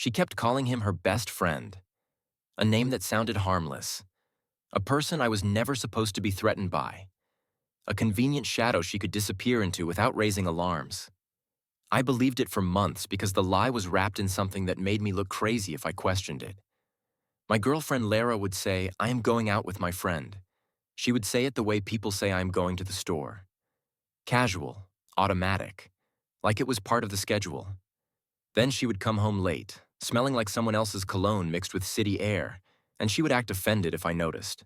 She kept calling him her best friend, a name that sounded harmless, a person I was never supposed to be threatened by, a convenient shadow she could disappear into without raising alarms. I believed it for months because the lie was wrapped in something that made me look crazy if I questioned it. My girlfriend Lara would say, "I am going out with my friend." She would say it the way people say I am going to the store. Casual, automatic, like it was part of the schedule. Then she would come home late, smelling like someone else's cologne mixed with city air, and she would act offended if I noticed.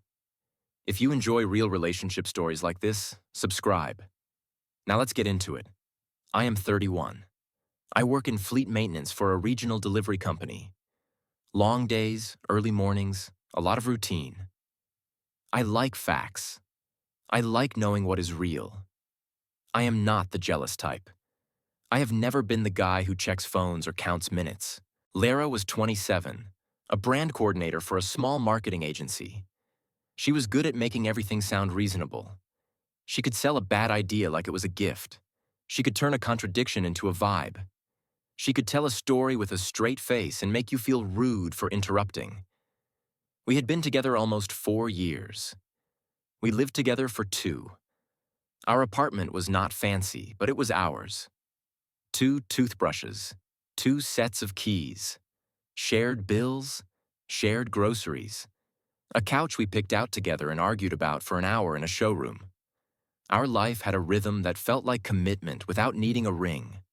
If you enjoy real relationship stories like this, subscribe. Now let's get into it. I am 31. I work in fleet maintenance for a regional delivery company. Long days, early mornings, a lot of routine. I like facts. I like knowing what is real. I am not the jealous type. I have never been the guy who checks phones or counts minutes. Lara was 27, a brand coordinator for a small marketing agency. She was good at making everything sound reasonable. She could sell a bad idea like it was a gift. She could turn a contradiction into a vibe. She could tell a story with a straight face and make you feel rude for interrupting. We had been together almost 4 years. We lived together for 2. Our apartment was not fancy, but it was ours. 2 toothbrushes, 2 sets of keys, shared bills, shared groceries, a couch we picked out together and argued about for an hour in a showroom. Our life had a rhythm that felt like commitment without needing a ring.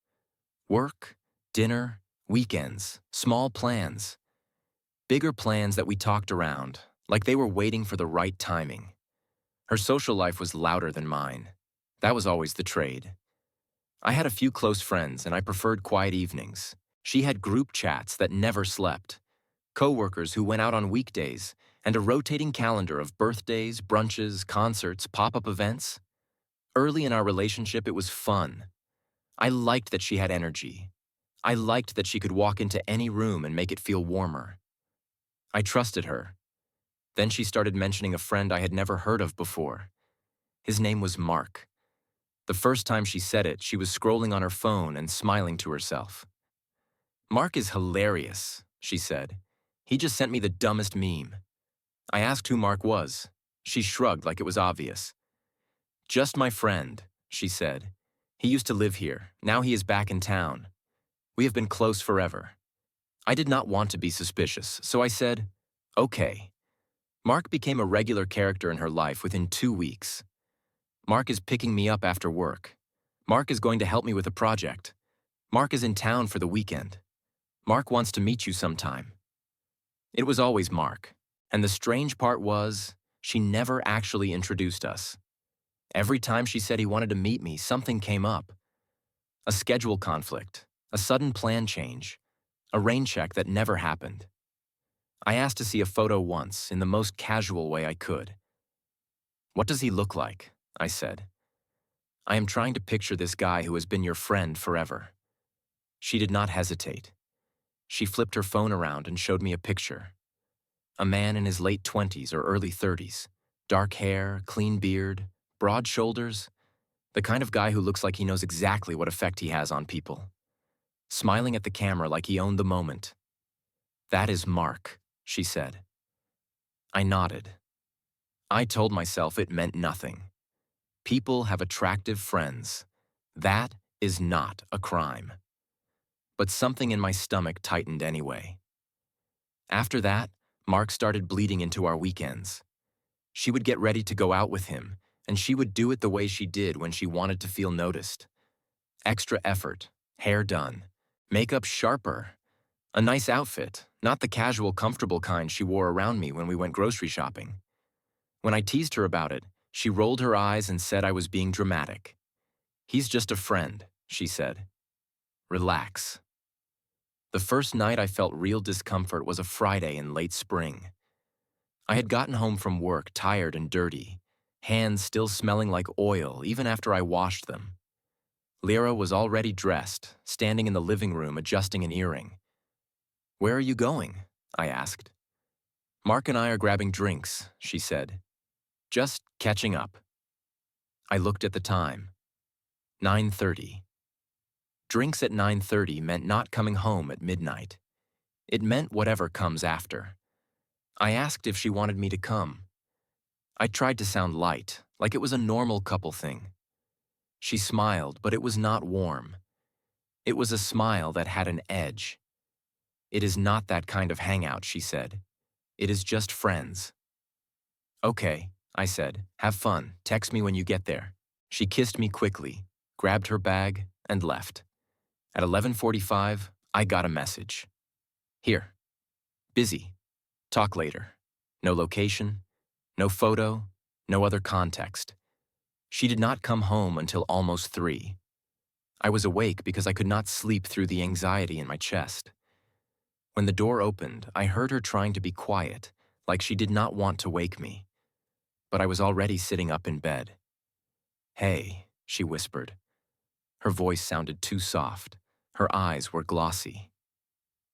Work, dinner, weekends, small plans. Bigger plans that we talked around, like they were waiting for the right timing. Her social life was louder than mine. That was always the trade. I had a few close friends and I preferred quiet evenings. She had group chats that never slept, coworkers who went out on weekdays, and a rotating calendar of birthdays, brunches, concerts, pop-up events. Early in our relationship, it was fun. I liked that she had energy. I liked that she could walk into any room and make it feel warmer. I trusted her. Then she started mentioning a friend I had never heard of before. His name was Mark. The first time she said it, she was scrolling on her phone and smiling to herself. "Mark is hilarious," she said. "He just sent me the dumbest meme." I asked who Mark was. She shrugged like it was obvious. "Just my friend," she said. "He used to live here. Now he is back in town. We have been close forever." I did not want to be suspicious, so I said, "Okay." Mark became a regular character in her life within 2 weeks. Mark is picking me up after work. Mark is going to help me with a project. Mark is in town for the weekend. Mark wants to meet you sometime. It was always Mark, and the strange part was, she never actually introduced us. Every time she said he wanted to meet me, something came up. A schedule conflict, a sudden plan change, a rain check that never happened. I asked to see a photo once, in the most casual way I could. "What does he look like?" I said. "I am trying to picture this guy who has been your friend forever." She did not hesitate. She flipped her phone around and showed me a picture. A man in his late 20s or early 30s, dark hair, clean beard, broad shoulders, the kind of guy who looks like he knows exactly what effect he has on people. Smiling at the camera like he owned the moment. "That is Mark," she said. I nodded. I told myself it meant nothing. People have attractive friends. That is not a crime. But something in my stomach tightened anyway. After that, Mark started bleeding into our weekends. She would get ready to go out with him, and she would do it the way she did when she wanted to feel noticed. Extra effort, hair done, makeup sharper, a nice outfit, not the casual, comfortable kind she wore around me when we went grocery shopping. When I teased her about it, she rolled her eyes and said I was being dramatic. "He's just a friend," she said. "Relax." The first night I felt real discomfort was a Friday in late spring. I had gotten home from work tired and dirty, hands still smelling like oil even after I washed them. Lyra was already dressed, standing in the living room adjusting an earring. "Where are you going?" I asked. "Mark and I are grabbing drinks," she said. "Just catching up." I looked at the time. 9:30. Drinks at 9:30 meant not coming home at midnight. It meant whatever comes after. I asked if she wanted me to come. I tried to sound light, like it was a normal couple thing. She smiled, but it was not warm. It was a smile that had an edge. "It is not that kind of hangout," she said. "It is just friends." "Okay," I said. "Have fun. Text me when you get there." She kissed me quickly, grabbed her bag, and left. At 11:45, I got a message. "Here. Busy. Talk later." No location, no photo, no other context. She did not come home until almost 3. I was awake because I could not sleep through the anxiety in my chest. When the door opened, I heard her trying to be quiet, like she did not want to wake me. But I was already sitting up in bed. "Hey," she whispered. Her voice sounded too soft. Her eyes were glossy.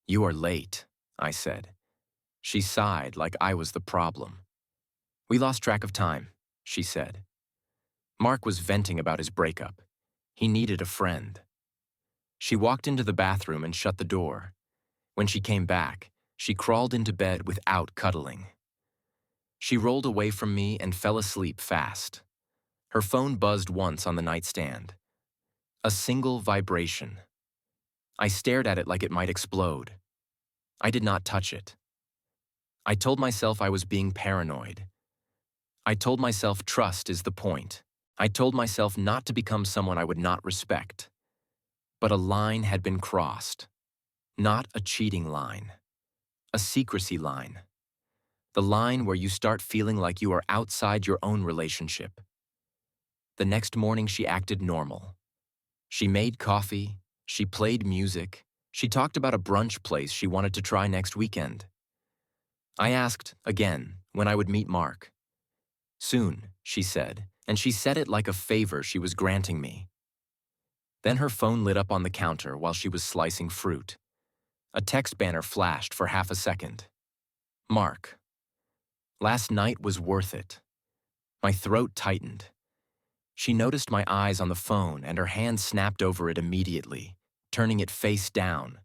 "You are late," I said. She sighed like I was the problem. "We lost track of time," she said. Mark was venting about his breakup. He needed a friend. She walked into the bathroom and shut the door. When she came back, she crawled into bed without cuddling. She rolled away from me and fell asleep fast. Her phone buzzed once on the nightstand. A single vibration. I stared at it like it might explode. I did not touch it. I told myself I was being paranoid. I told myself trust is the point. I told myself not to become someone I would not respect. But a line had been crossed. Not a cheating line. A secrecy line. The line where you start feeling like you are outside your own relationship. The next morning she acted normal. She made coffee, she played music, she talked about a brunch place she wanted to try next weekend. I asked, again, when I would meet Mark. "Soon," she said, and she said it like a favor she was granting me. Then her phone lit up on the counter while she was slicing fruit. A text banner flashed for half a second. "Mark. Last night was worth it." My throat tightened. She noticed my eyes on the phone and her hand snapped over it immediately, turning it face down.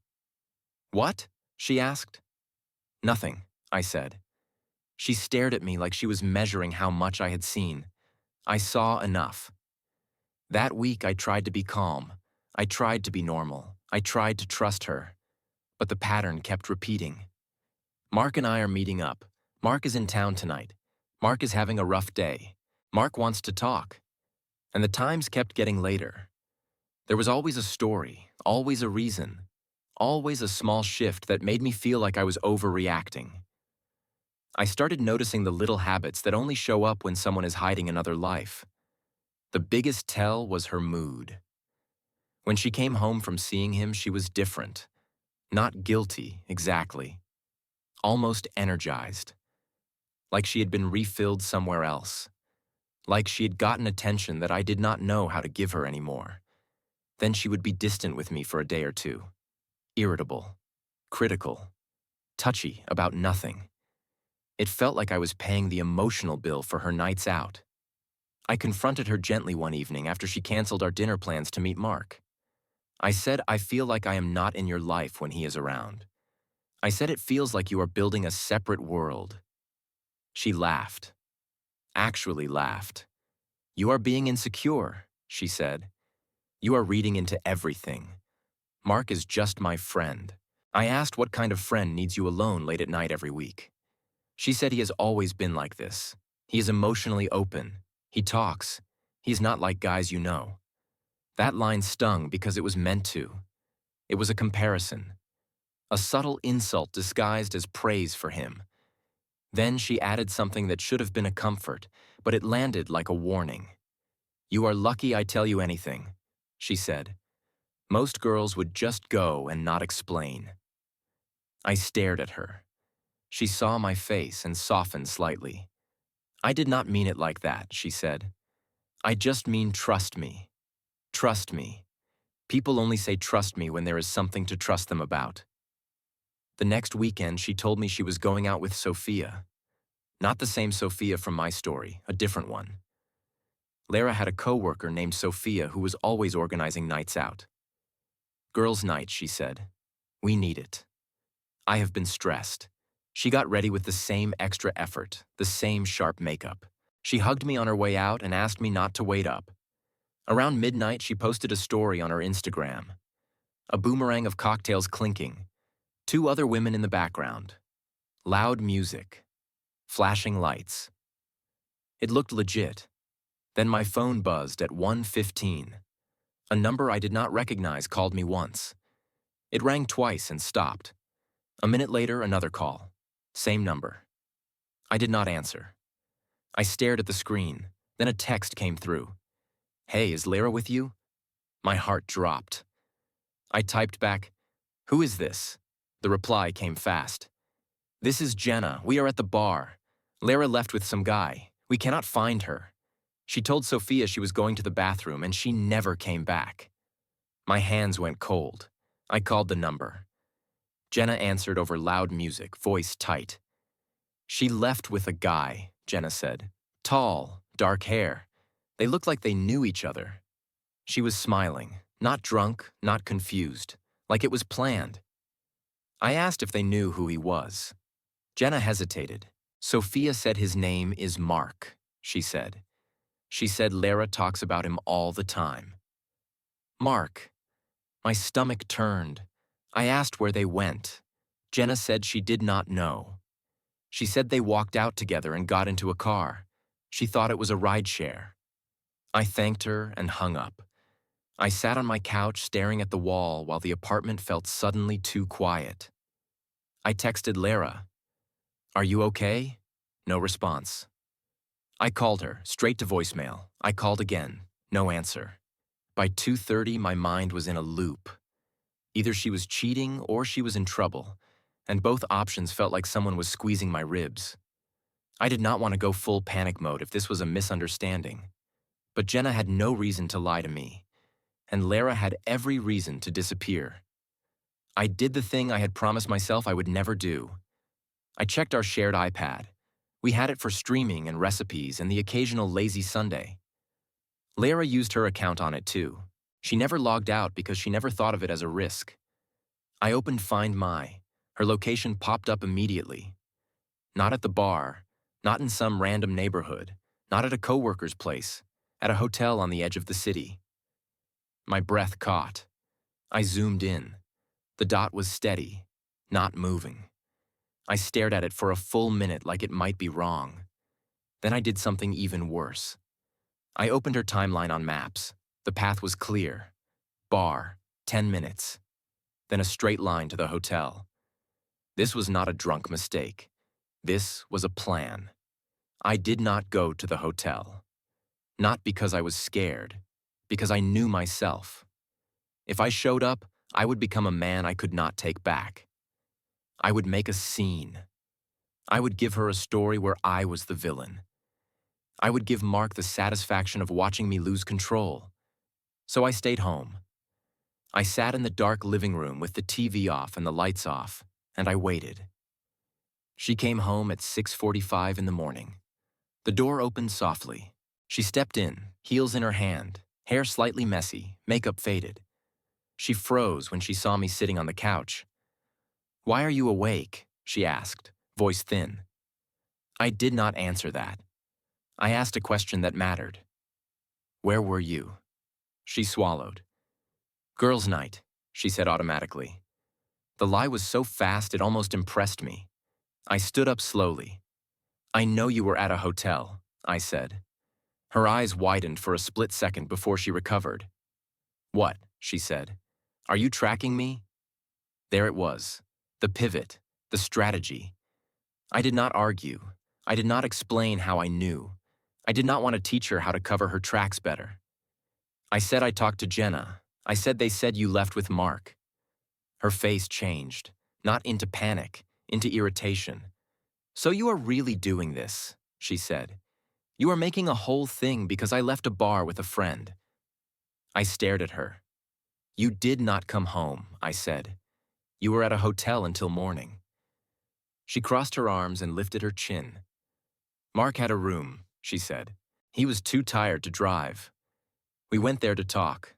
"What?" she asked. "Nothing," I said. She stared at me like she was measuring how much I had seen. I saw enough. That week I tried to be calm. I tried to be normal. I tried to trust her. But the pattern kept repeating. "Mark and I are meeting up. Mark is in town tonight. Mark is having a rough day. Mark wants to talk." And the times kept getting later. There was always a story, always a reason, always a small shift that made me feel like I was overreacting. I started noticing the little habits that only show up when someone is hiding another life. The biggest tell was her mood. When she came home from seeing him, she was different. Not guilty, exactly. Almost energized. Like she had been refilled somewhere else. Like she had gotten attention that I did not know how to give her anymore. Then she would be distant with me for a day or two. Irritable. Critical. Touchy about nothing. It felt like I was paying the emotional bill for her nights out. I confronted her gently one evening after she canceled our dinner plans to meet Mark. I said, "I feel like I am not in your life when he is around." I said, "It feels like you are building a separate world." She laughed. Actually laughed. "You are being insecure," she said. "You are reading into everything. Mark is just my friend." I asked what kind of friend needs you alone late at night every week. She said he has always been like this. He is emotionally open. He talks. He is not like guys you know. That line stung because it was meant to. It was a comparison. A subtle insult disguised as praise for him. Then she added something that should have been a comfort, but it landed like a warning. "You are lucky I tell you anything," she said. "Most girls would just go and not explain." I stared at her. She saw my face and softened slightly. "I did not mean it like that," she said. "I just mean trust me. Trust me. People only say trust me when there is something to trust them about." The next weekend, she told me she was going out with Sophia. Not the same Sophia from my story, a different one. Lara had a coworker named Sophia who was always organizing nights out. "Girls' night," she said. "We need it." I have been stressed. She got ready with the same extra effort, the same sharp makeup. She hugged me on her way out and asked me not to wait up. Around midnight, she posted a story on her Instagram. A boomerang of cocktails clinking. Two other women in the background. Loud music. Flashing lights. It looked legit. Then my phone buzzed at 1:15. A number I did not recognize called me once. It rang twice and stopped. A minute later, another call. Same number. I did not answer. I stared at the screen. Then a text came through. "Hey, is Lara with you?" My heart dropped. I typed back, "Who is this?" The reply came fast. "This is Jenna. We are at the bar. Lara left with some guy. We cannot find her. She told Sophia she was going to the bathroom and she never came back." My hands went cold. I called the number. Jenna answered over loud music, voice tight. "She left with a guy," Jenna said. "Tall, dark hair. They looked like they knew each other." She was smiling, not drunk, not confused, like it was planned. I asked if they knew who he was. Jenna hesitated. "Sophia said his name is Mark," she said. "She said Lara talks about him all the time." Mark. My stomach turned. I asked where they went. Jenna said she did not know. She said they walked out together and got into a car. She thought it was a rideshare. I thanked her and hung up. I sat on my couch staring at the wall while the apartment felt suddenly too quiet. I texted Lara. "Are you okay?" No response. I called her, straight to voicemail. I called again. No answer. By 2:30, my mind was in a loop. Either she was cheating or she was in trouble, and both options felt like someone was squeezing my ribs. I did not want to go full panic mode if this was a misunderstanding. But Jenna had no reason to lie to me, and Lara had every reason to disappear. I did the thing I had promised myself I would never do. I checked our shared iPad. We had it for streaming and recipes and the occasional lazy Sunday. Lara used her account on it too. She never logged out because she never thought of it as a risk. I opened Find My. Her location popped up immediately. Not at the bar, not in some random neighborhood, not at a coworker's place, at a hotel on the edge of the city. My breath caught. I zoomed in. The dot was steady, not moving. I stared at it for a full minute like it might be wrong. Then I did something even worse. I opened her timeline on Maps. The path was clear. Bar, 10 minutes. Then a straight line to the hotel. This was not a drunk mistake. This was a plan. I did not go to the hotel. Not because I was scared, because I knew myself. If I showed up, I would become a man I could not take back. I would make a scene. I would give her a story where I was the villain. I would give Mark the satisfaction of watching me lose control. So I stayed home. I sat in the dark living room with the TV off and the lights off, and I waited. She came home at 6:45 in the morning. The door opened softly. She stepped in, heels in her hand, hair slightly messy, makeup faded. She froze when she saw me sitting on the couch. "Why are you awake?" she asked, voice thin. I did not answer that. I asked a question that mattered. "Where were you?" She swallowed. "Girls' night," she said automatically. The lie was so fast it almost impressed me. I stood up slowly. "I know you were at a hotel," I said. Her eyes widened for a split second before she recovered. "What?" she said. "Are you tracking me?" There it was. The pivot. The strategy. I did not argue. I did not explain how I knew. I did not want to teach her how to cover her tracks better. I said I talked to Jenna. I said they said you left with Mark. Her face changed, not into panic, into irritation. "So you are really doing this," she said. "You are making a whole thing because I left a bar with a friend." I stared at her. "You did not come home," I said. "You were at a hotel until morning." She crossed her arms and lifted her chin. "Mark had a room," she said. "He was too tired to drive. We went there to talk.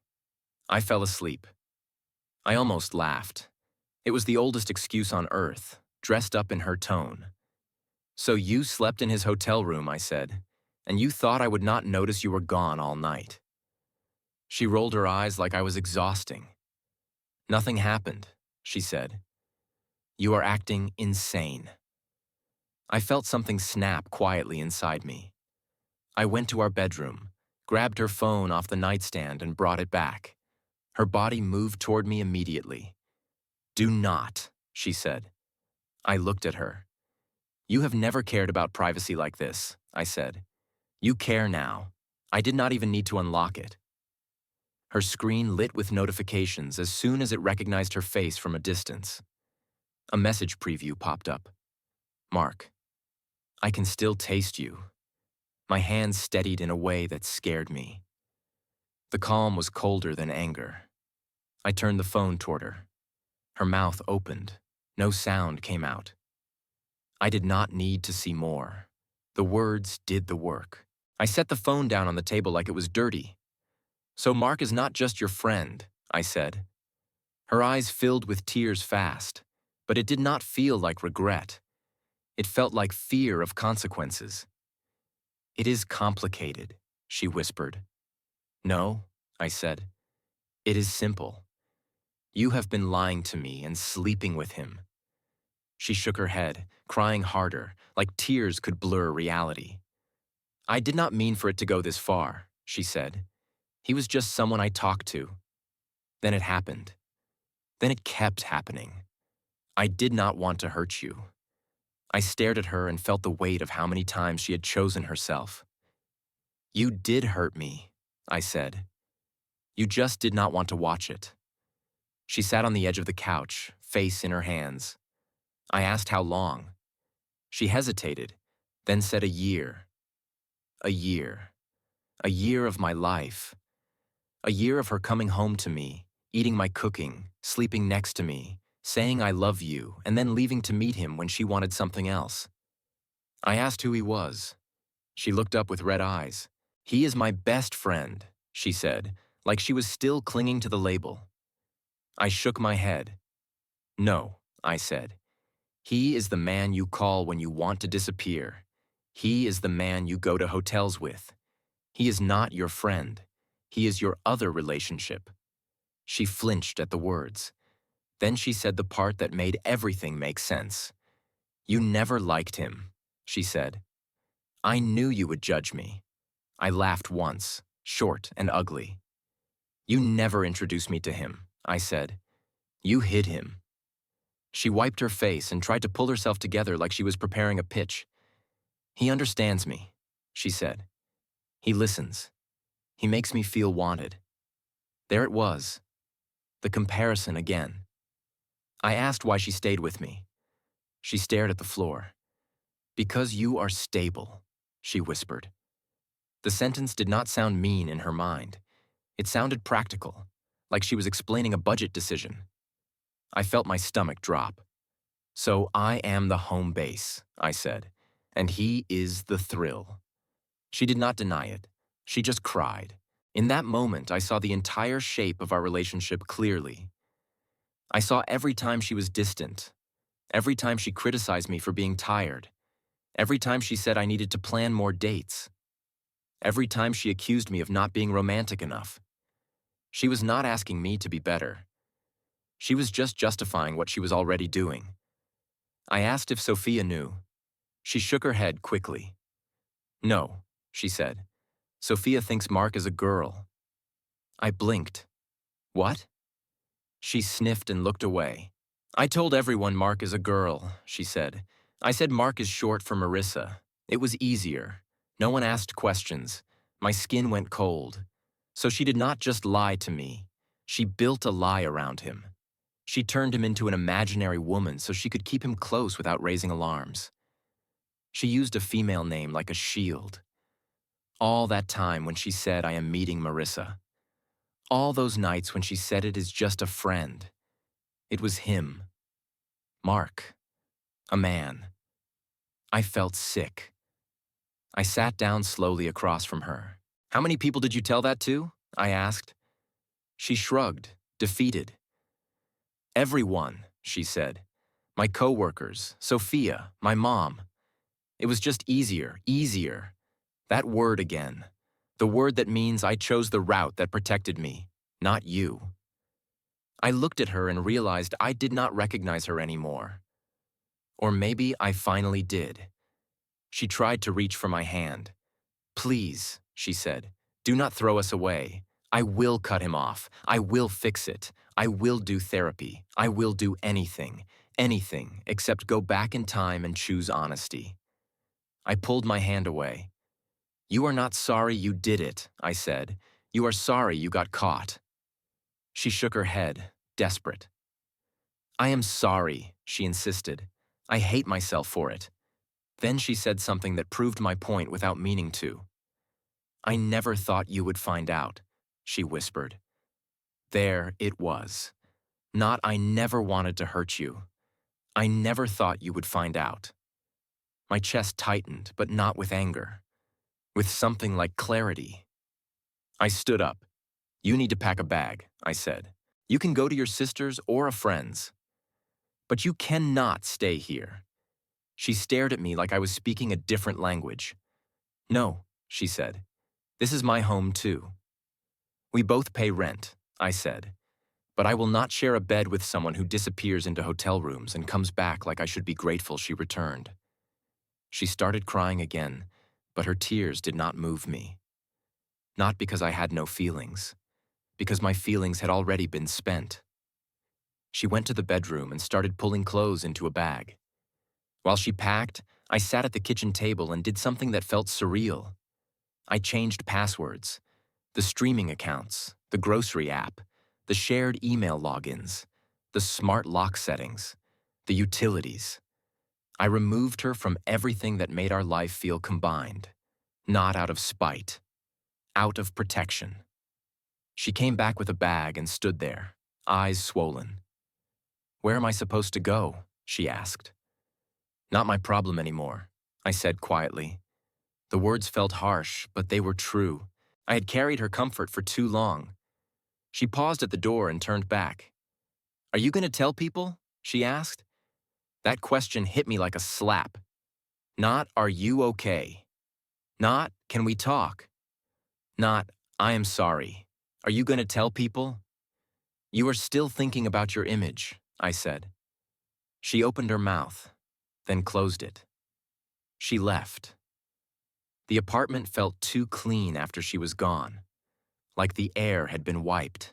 I fell asleep." I almost laughed. It was the oldest excuse on earth, dressed up in her tone. "So you slept in his hotel room," I said, "and you thought I would not notice you were gone all night." She rolled her eyes like I was exhausting. "Nothing happened," she said. "You are acting insane." I felt something snap quietly inside me. I went to our bedroom, grabbed her phone off the nightstand and brought it back. Her body moved toward me immediately. "Do not," she said. I looked at her. "You have never cared about privacy like this," I said. "You care now. I did not even need to unlock it." Her screen lit with notifications as soon as it recognized her face from a distance. A message preview popped up. "Mark, I can still taste you." My hands steadied in a way that scared me. The calm was colder than anger. I turned the phone toward her. Her mouth opened. No sound came out. I did not need to see more. The words did the work. I set the phone down on the table like it was dirty. "So Mark is not just your friend," I said. Her eyes filled with tears fast, but it did not feel like regret. It felt like fear of consequences. "It is complicated," she whispered. "No," I said. "It is simple. You have been lying to me and sleeping with him." She shook her head, crying harder, like tears could blur reality. "I did not mean for it to go this far," she said. "He was just someone I talked to." Then it happened. Then it kept happening. I did not want to hurt you. I stared at her and felt the weight of how many times she had chosen herself. "You did hurt me," I said. "You just did not want to watch it." She sat on the edge of the couch, face in her hands. I asked how long. She hesitated, then said a year. A year. A year of my life. A year of her coming home to me, eating my cooking, sleeping next to me, saying I love you, and then leaving to meet him when she wanted something else. I asked who he was. She looked up with red eyes. "He is my best friend," she said, like she was still clinging to the label. I shook my head. "No," I said. "He is the man you call when you want to disappear. He is the man you go to hotels with. He is not your friend. He is your other relationship." She flinched at the words. Then she said the part that made everything make sense. "You never liked him," she said. "I knew you would judge me." I laughed once, short and ugly. "You never introduced me to him," I said. "You hid him." She wiped her face and tried to pull herself together like she was preparing a pitch. "He understands me," she said. "He listens. He makes me feel wanted." There it was. The comparison again. I asked why she stayed with me. She stared at the floor. "Because you are stable," she whispered. The sentence did not sound mean in her mind. It sounded practical, like she was explaining a budget decision. I felt my stomach drop. "So I am the home base," I said, "and he is the thrill." She did not deny it. She just cried. In that moment, I saw the entire shape of our relationship clearly. I saw every time she was distant, every time she criticized me for being tired, every time she said I needed to plan more dates, every time she accused me of not being romantic enough. She was not asking me to be better. She was just justifying what she was already doing. I asked if Sophia knew. She shook her head quickly. "No," she said. "Sophia thinks Mark is a girl." I blinked. "What?" She sniffed and looked away. "I told everyone Mark is a girl," she said. "I said Mark is short for Marissa. It was easier. No one asked questions. My skin went cold. So she did not just lie to me. She built a lie around him. She turned him into an imaginary woman so she could keep him close without raising alarms. She used a female name like a shield. All that time when she said I am meeting Marissa. All those nights when she said it is just a friend. It was him. Mark. A man. I felt sick. I sat down slowly across from her. "How many people did you tell that to?" I asked. She shrugged, defeated. "Everyone," she said. My coworkers, Sophia, my mom. It was just easier, easier. That word again. The word that means I chose the route that protected me, not you. I looked at her and realized I did not recognize her anymore. Or maybe I finally did. She tried to reach for my hand. Please, she said, do not throw us away. I will cut him off. I will fix it. I will do therapy. I will do anything, anything except go back in time and choose honesty. I pulled my hand away. You are not sorry you did it, I said. You are sorry you got caught. She shook her head, desperate. I am sorry, she insisted. I hate myself for it. Then she said something that proved my point without meaning to. I never thought you would find out, she whispered. There it was. Not I never wanted to hurt you. I never thought you would find out. My chest tightened, but not with anger. With something like clarity. I stood up. You need to pack a bag, I said. You can go to your sister's or a friend's. But you cannot stay here. She stared at me like I was speaking a different language. No, she said. This is my home too. We both pay rent, I said. But I will not share a bed with someone who disappears into hotel rooms and comes back like I should be grateful she returned. She started crying again, but her tears did not move me. Not because I had no feelings, because my feelings had already been spent. She went to the bedroom and started pulling clothes into a bag. While she packed, I sat at the kitchen table and did something that felt surreal. I changed passwords, the streaming accounts, the grocery app, the shared email logins, the smart lock settings, the utilities. I removed her from everything that made our life feel combined, not out of spite, out of protection. She came back with a bag and stood there, eyes swollen. Where am I supposed to go? She asked. Not my problem anymore, I said quietly. The words felt harsh, but they were true. I had carried her comfort for too long. She paused at the door and turned back. Are you going to tell people? She asked. That question hit me like a slap. Not, are you okay? Not, can we talk? Not, I am sorry. Are you going to tell people? You are still thinking about your image, I said. She opened her mouth, then closed it. She left. The apartment felt too clean after she was gone, like the air had been wiped.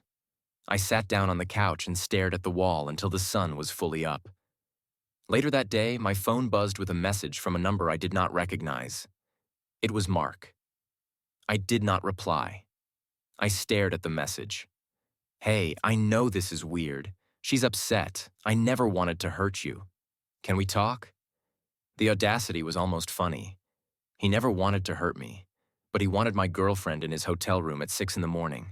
I sat down on the couch and stared at the wall until the sun was fully up. Later that day, my phone buzzed with a message from a number I did not recognize. It was Mark. I did not reply. I stared at the message. Hey, I know this is weird. She's upset. I never wanted to hurt you. Can we talk? The audacity was almost funny. He never wanted to hurt me, but he wanted my girlfriend in his hotel room at 6 in the morning.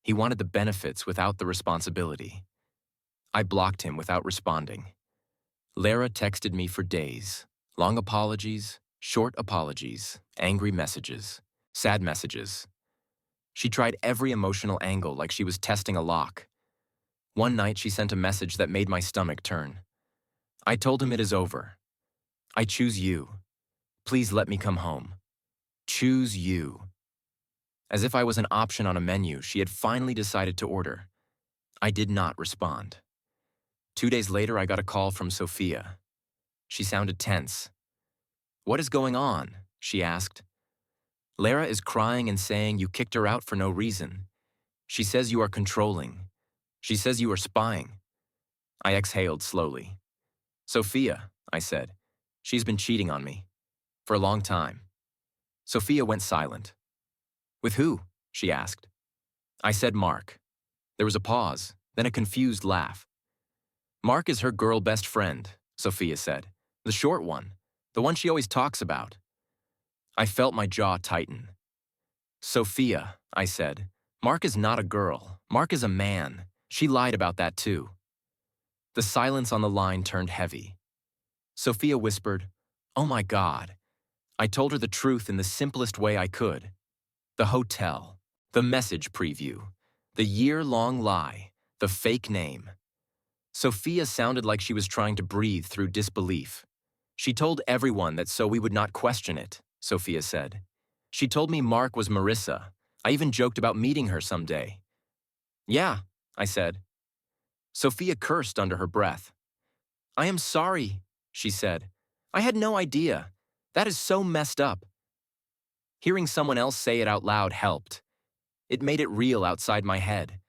He wanted the benefits without the responsibility. I blocked him without responding. Lara texted me for days. Long apologies, short apologies, angry messages, sad messages. She tried every emotional angle like she was testing a lock. One night she sent a message that made my stomach turn. I told him it is over. I choose you. Please let me come home. Choose you. As if I was an option on a menu she had finally decided to order. I did not respond. 2 days later I got a call from Sophia. She sounded tense. What is going on? She asked. Lara is crying and saying you kicked her out for no reason. She says you are controlling. She says you are spying. I exhaled slowly. Sophia, I said. She's been cheating on me. For a long time. Sophia went silent. With who? She asked. I said Mark. There was a pause, then a confused laugh. Mark is her girl best friend, Sophia said. The short one. The one she always talks about. I felt my jaw tighten. Sophia, I said. Mark is not a girl. Mark is a man. She lied about that too. The silence on the line turned heavy. Sophia whispered, Oh my God. I told her the truth in the simplest way I could. The hotel, the message preview, the year-long lie, the fake name. Sophia sounded like she was trying to breathe through disbelief. She told everyone that so we would not question it, Sophia said. She told me Mark was Marissa. I even joked about meeting her someday. Yeah, I said. Sophia cursed under her breath. I am sorry, she said. I had no idea. That is so messed up. Hearing someone else say it out loud helped. It made it real outside my head.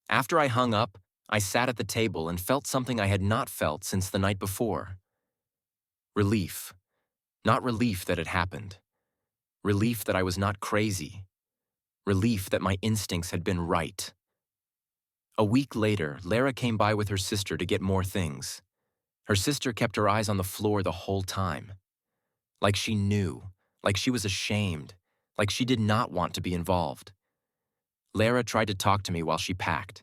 After I hung up, I sat at the table and felt something I had not felt since the night before. Relief. Not relief that it happened. Relief that I was not crazy. Relief that my instincts had been right. A week later, Lara came by with her sister to get more things. Her sister kept her eyes on the floor the whole time. Like she knew, like she was ashamed, like she did not want to be involved. Lara tried to talk to me while she packed.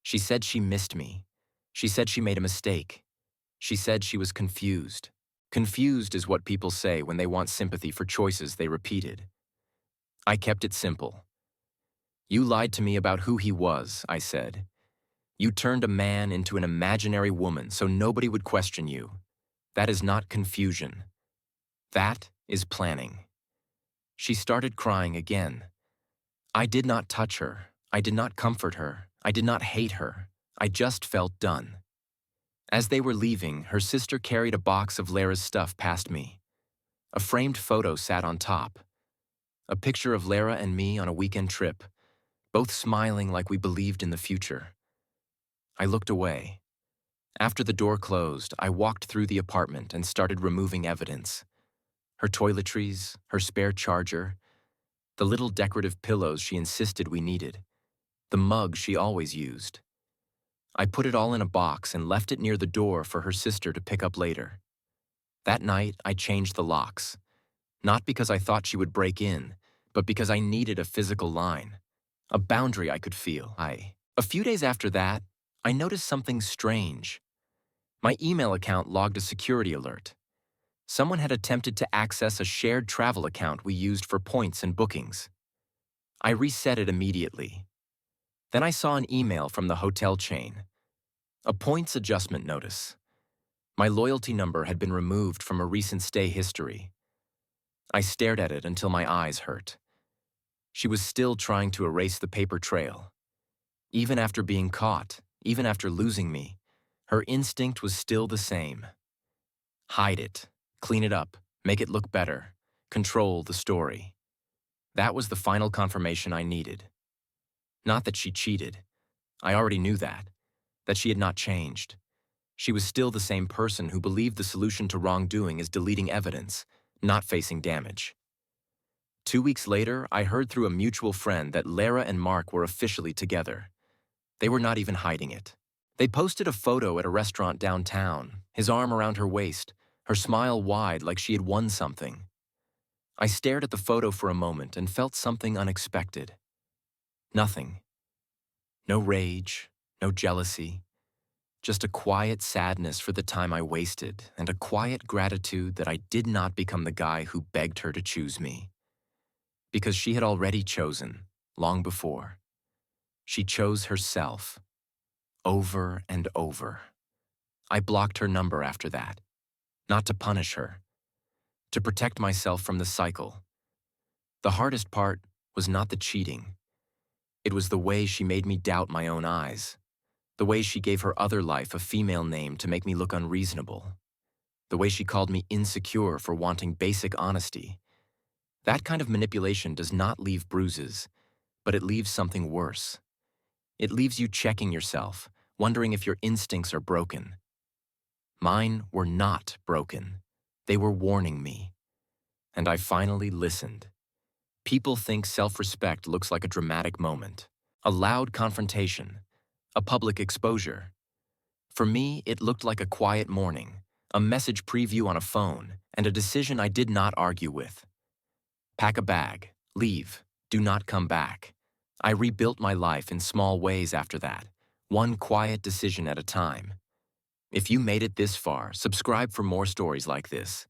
She said she missed me. She said she made a mistake. She said she was confused. Confused is what people say when they want sympathy for choices they repeated. I kept it simple. You lied to me about who he was, I said. You turned a man into an imaginary woman so nobody would question you. That is not confusion. That is planning. She started crying again. I did not touch her. I did not comfort her. I did not hate her. I just felt done. As they were leaving, her sister carried a box of Lara's stuff past me. A framed photo sat on top. A picture of Lara and me on a weekend trip, both smiling like we believed in the future. I looked away. After the door closed, I walked through the apartment and started removing evidence. Her toiletries, her spare charger, the little decorative pillows she insisted we needed, the mug she always used. I put it all in a box and left it near the door for her sister to pick up later. That night, I changed the locks, not because I thought she would break in, but because I needed a physical line, a boundary I could feel. A few days after that, I noticed something strange. My email account logged a security alert. Someone had attempted to access a shared travel account we used for points and bookings. I reset it immediately. Then I saw an email from the hotel chain. A points adjustment notice. My loyalty number had been removed from a recent stay history. I stared at it until my eyes hurt. She was still trying to erase the paper trail. Even after being caught, even after losing me, her instinct was still the same. Hide it, clean it up, make it look better, control the story. That was the final confirmation I needed. Not that she cheated. I already knew that she had not changed. She was still the same person who believed the solution to wrongdoing is deleting evidence, not facing damage. 2 weeks later, I heard through a mutual friend that Lara and Mark were officially together. They were not even hiding it. They posted a photo at a restaurant downtown, his arm around her waist, her smile wide like she had won something. I stared at the photo for a moment and felt something unexpected. Nothing. No rage, no jealousy. Just a quiet sadness for the time I wasted and a quiet gratitude that I did not become the guy who begged her to choose me. Because she had already chosen, long before. She chose herself. Over and over. I blocked her number after that. Not to punish her. To protect myself from the cycle. The hardest part was not the cheating. It was the way she made me doubt my own eyes. The way she gave her other life a female name to make me look unreasonable. The way she called me insecure for wanting basic honesty. That kind of manipulation does not leave bruises, but it leaves something worse. It leaves you checking yourself, wondering if your instincts are broken. Mine were not broken. They were warning me. And I finally listened. People think self-respect looks like a dramatic moment, a loud confrontation, a public exposure. For me, it looked like a quiet morning, a message preview on a phone, and a decision I did not argue with. Pack a bag, leave, do not come back. I rebuilt my life in small ways after that, one quiet decision at a time. If you made it this far, subscribe for more stories like this.